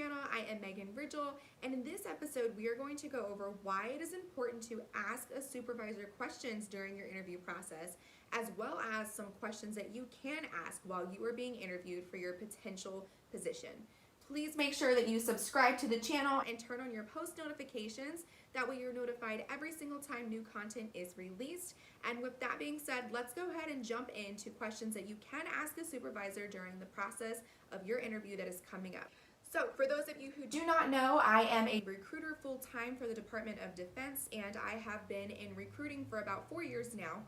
channel. I am Megan Ridgel, and in this episode we are going to go over why it is important to ask a supervisor questions during your interview process, as well as some questions that you can ask while you are being interviewed for your potential position. Please make sure that you subscribe to the channel and turn on your post notifications. That way you're notified every single time new content is released. And with that being said, let's go ahead and jump into questions that you can ask a supervisor during the process of your interview that is coming up. So for those of you who do not know, I am a recruiter full-time for the Department of Defense, and I have been in recruiting for about 4 years now.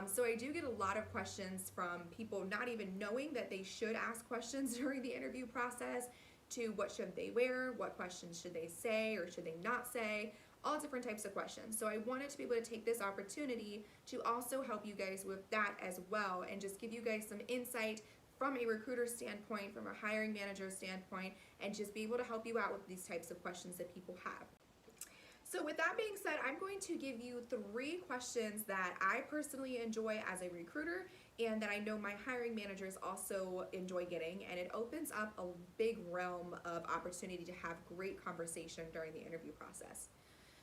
So I do get a lot of questions from people not even knowing that they should ask questions during the interview process, to what should they wear, what questions should they say or should they not say, all different types of questions. So I wanted to be able to take this opportunity to also help you guys with that as well, and just give you guys some insight from a recruiter standpoint, from a hiring manager standpoint, and just be able to help you out with these types of questions that people have. So with that being said, I'm going to give you 3 questions that I personally enjoy as a recruiter and that I know my hiring managers also enjoy getting, and it opens up a big realm of opportunity to have great conversation during the interview process.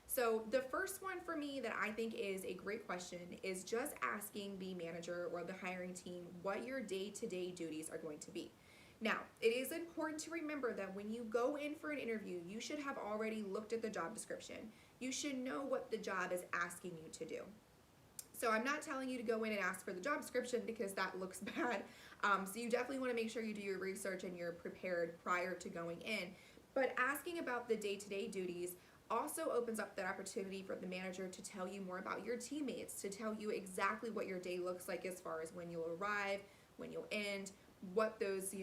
So the first one for me that I think is a great question is just asking the manager or the hiring team what your day-to-day duties are going to be. Now, it is important to remember that when you go in for an interview, you should have already looked at the job description. You should know what the job is asking you to do. So I'm not telling you to go in and ask for the job description because that looks bad. So you definitely want to make sure you do your research and you're prepared prior to going in. But asking about the day-to-day duties also opens up that opportunity for the manager to tell you more about your teammates, to tell you exactly what your day looks like as far as when you'll arrive, when you'll end, what those,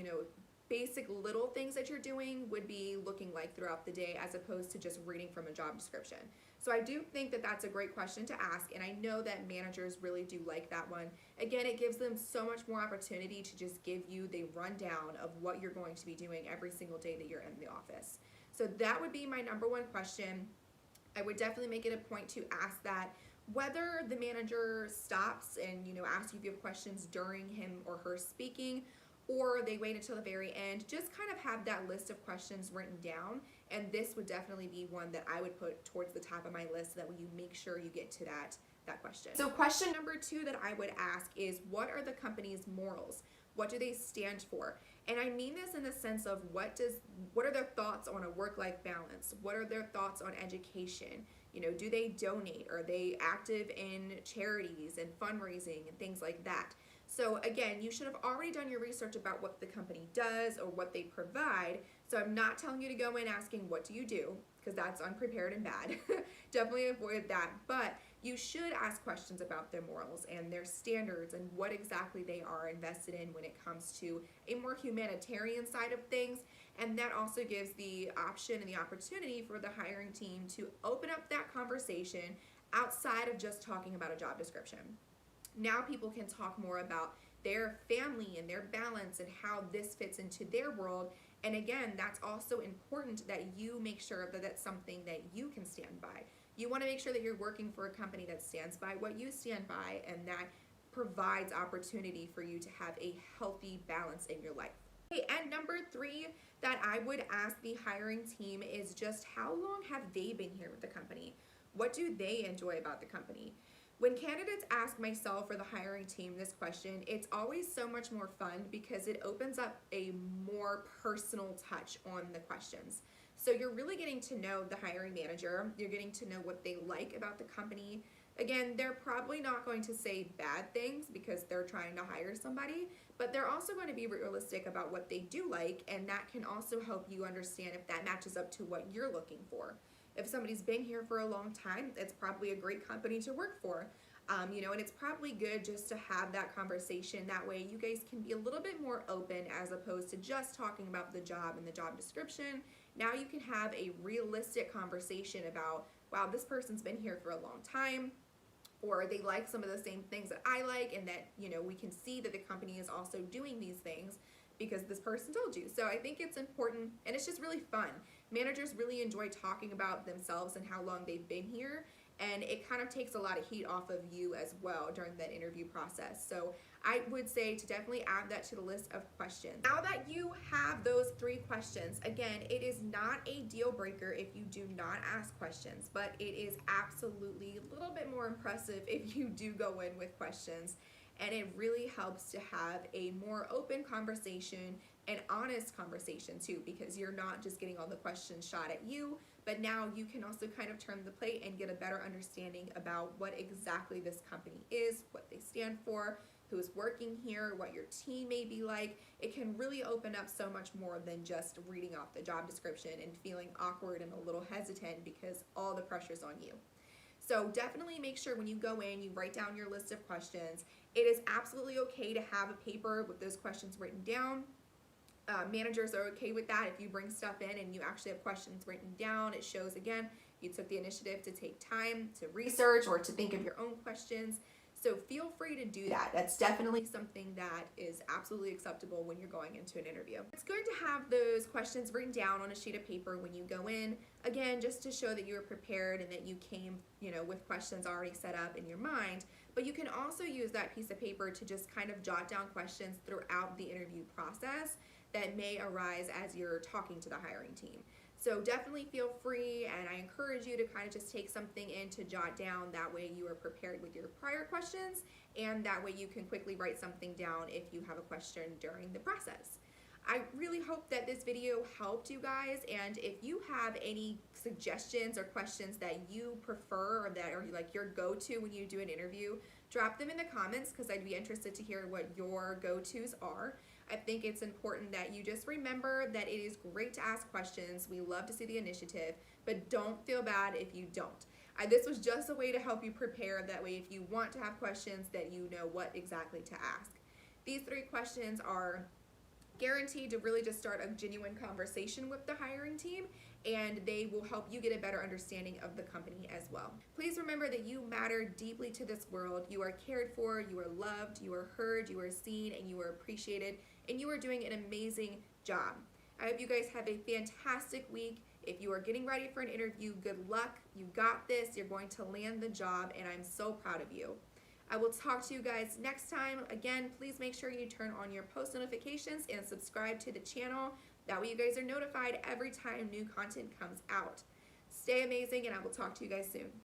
basic little things that you're doing would be looking like throughout the day, as opposed to just reading from a job description. So I do think that that's a great question to ask, and I know that managers really do like that one. Again, it gives them so much more opportunity to just give you the rundown of what you're going to be doing every single day that you're in the office. So that would be my number one question. I would definitely make it a point to ask that. Whether the manager stops and asks you if you have questions during him or her speaking, or they wait until the very end, just kind of have that list of questions written down, and this would definitely be one that I would put towards the top of my list so that when you make sure you get to that question. So question number 2 that I would ask is, what are the company's morals? What do they stand for? And I mean this in the sense of what are their thoughts on a work-life balance? What are their thoughts on education? Do they donate? Are they active in charities and fundraising and things like that? So again, you should have already done your research about what the company does or what they provide. So I'm not telling you to go in asking, what do you do? Because that's unprepared and bad. Definitely avoid that. But you should ask questions about their morals and their standards and what exactly they are invested in when it comes to a more humanitarian side of things. And that also gives the option and the opportunity for the hiring team to open up that conversation outside of just talking about a job description. Now people can talk more about their family and their balance and how this fits into their world. And again, that's also important that you make sure that that's something that you can stand by. You want to make sure that you're working for a company that stands by what you stand by, and that provides opportunity for you to have a healthy balance in your life. Okay, and number 3 that I would ask the hiring team is just, how long have they been here with the company? What do they enjoy about the company? When candidates ask myself or the hiring team this question, it's always so much more fun because it opens up a more personal touch on the questions. So you're really getting to know the hiring manager. You're getting to know what they like about the company. Again, they're probably not going to say bad things because they're trying to hire somebody, but they're also going to be realistic about what they do like, and that can also help you understand if that matches up to what you're looking for. If somebody's been here for a long time, it's probably a great company to work for. And it's probably good just to have that conversation. That way you guys can be a little bit more open, as opposed to just talking about the job and the job description. Now you can have a realistic conversation about, wow, this person's been here for a long time, or they like some of the same things that I like, and that, we can see that the company is also doing these things because this person told you. So I think it's important, and it's just really fun. Managers really enjoy talking about themselves and how long they've been here, and it kind of takes a lot of heat off of you as well during that interview process. So I would say to definitely add that to the list of questions. Now that you have those 3 questions, again, it is not a deal breaker if you do not ask questions, but it is absolutely a little bit more impressive if you do go in with questions. And it really helps to have a more open conversation and honest conversation too, because you're not just getting all the questions shot at you, but now you can also kind of turn the plate and get a better understanding about what exactly this company is, what they stand for, who's working here, what your team may be like. It can really open up so much more than just reading off the job description and feeling awkward and a little hesitant because all the pressure's on you. So definitely make sure when you go in, you write down your list of questions. It is absolutely okay to have a paper with those questions written down. Managers are okay with that. If you bring stuff in and you actually have questions written down, it shows, again, you took the initiative to take time to research or to think of your own questions. So feel free to do that. That's definitely something that is absolutely acceptable when you're going into an interview. It's good to have those questions written down on a sheet of paper when you go in, again, just to show that you were prepared and that you came, with questions already set up in your mind. But you can also use that piece of paper to just kind of jot down questions throughout the interview process that may arise as you're talking to the hiring team. So definitely feel free, and I encourage you to kind of just take something in to jot down. That way you are prepared with your prior questions, and that way you can quickly write something down if you have a question during the process. I really hope that this video helped you guys, and if you have any suggestions or questions that you prefer or that are like your go-to when you do an interview, drop them in the comments because I'd be interested to hear what your go-tos are. I think it's important that you just remember that it is great to ask questions. We love to see the initiative, but don't feel bad if you don't. This was just a way to help you prepare. That way, if you want to have questions, that you know what exactly to ask. These 3 questions are guaranteed to really just start a genuine conversation with the hiring team, and they will help you get a better understanding of the company as well. Please remember that you matter deeply to this world. You are cared for, you are loved, you are heard, you are seen, and you are appreciated, and you are doing an amazing job. I hope you guys have a fantastic week. If you are getting ready for an interview, good luck. You got this. You're going to land the job, and I'm so proud of you. I will talk to you guys next time. Again, please make sure you turn on your post notifications and subscribe to the channel. That way you guys are notified every time new content comes out. Stay amazing, and I will talk to you guys soon.